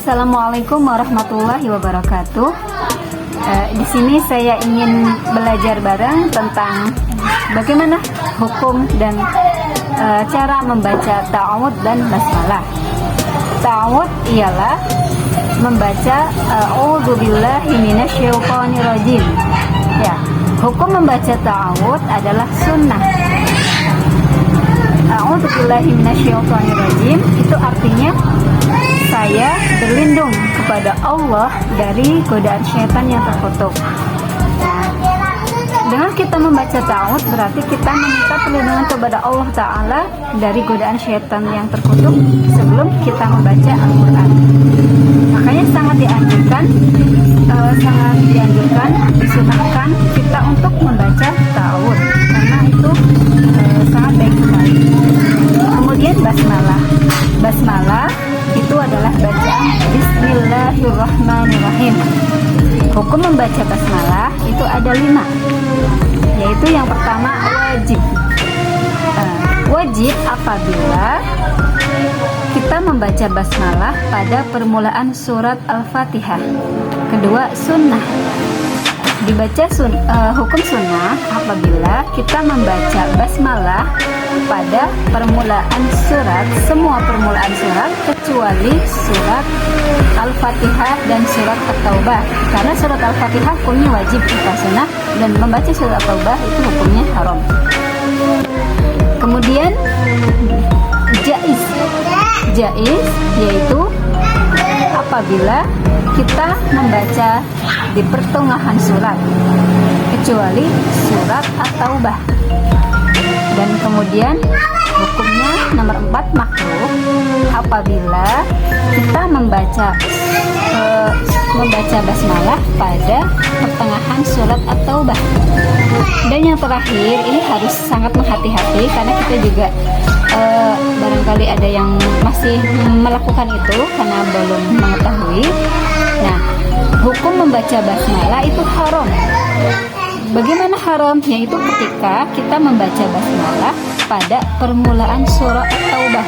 Assalamualaikum warahmatullahi wabarakatuh. Di sini saya ingin belajar bareng tentang bagaimana hukum dan cara membaca ta'awudz dan basmalah. Ta'awudz ialah membaca a'udzubillahi minasyaitonirrajim. Ya, hukum membaca ta'awudz adalah sunnah. A'udzubillahi minasyaitonirrajim itu artinya saya berlindung kepada Allah dari godaan syaitan yang terkutuk. Dengan kita membaca ta'awudz berarti kita meminta perlindungan kepada Allah Ta'ala dari godaan syaitan yang terkutuk sebelum kita membaca Al-Quran. Makanya sangat dianjurkan, disunahkan kita untuk membaca ta'awudz karena itu sangat baik sekali. Kemudian basmalah. Basmalah itu adalah bacaan Bismillahirrahmanirrahim. Hukum membaca basmalah itu ada 5, yaitu yang pertama wajib. Wajib apabila kita membaca basmalah pada permulaan surat Al-Fatihah. Kedua, sunnah. Dibaca hukum sunnah apabila kita membaca basmalah pada permulaan surat, semua permulaan surat kecuali surat Al-Fatihah dan surat At-Taubah, karena surat Al-Fatihah hukumnya wajib bukan sunnah, dan membaca surat At-Taubah itu hukumnya haram. Kemudian jaiz yaitu apabila kita membaca di pertengahan surat kecuali surat At-Taubah. Dan kemudian hukumnya nomor 4 makruh apabila kita membaca basmalah pada pertengahan surat At-Taubah. Dan yang terakhir, ini harus sangat menghati-hati karena kita juga barangkali ada yang masih melakukan itu karena belum mengetahui. Nah, hukum membaca basmalah itu haram. Bagaimana haram? Yaitu ketika kita membaca basmalah pada permulaan surah At-Taubah.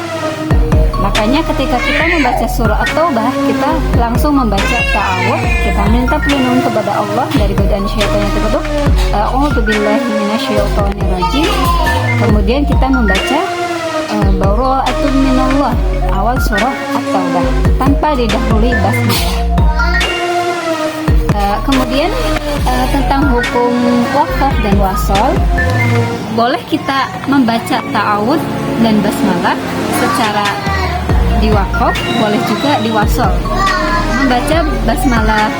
Makanya ketika kita membaca surah At-Taubah, kita langsung membaca ta'awudz, kita minta perlindungan kepada Allah dari godaan syaitan yang terkutuk. A'udzubillahi minasyaitonirrajim. Kemudian kita membaca bara'atun minallah awal surah At-Taubah tanpa didahului basmalah. Kemudian tentang hukum waqaf dan wasol, boleh kita membaca ta'awudz dan basmalah secara diwaqaf, boleh juga diwasol. Membaca basmalah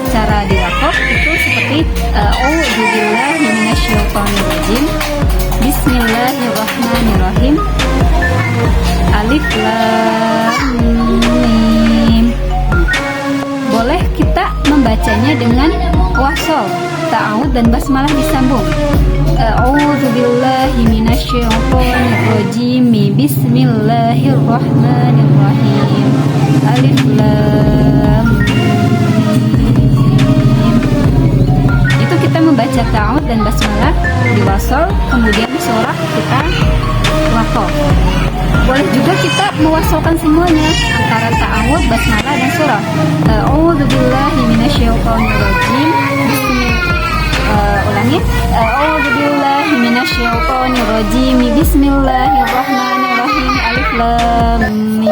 secara diwaqaf itu seperti a'udzubillahi minasyaitonirrajim, bismillahirrahmanirrahim, alif lam mim. Boleh kita membacanya dengan wasol, ta'awudz dan basmalah disambung. A'udzubillahi minasyaitonirrajim, bismillahirrahmanirrahim, alif lam mim. Itu kita membaca ta'awudz dan basmalah di wasol, kemudian surah kita waqaf. Boleh juga kita mewasolkan semuanya antara ta'awudz, basmalah dan surah. A'udzubillahi minasyaitonirrajim. Ulangi. A'udzubillahi minasyaitonirrajim. Bismillahirrahmanirrahim. Alif lam mim.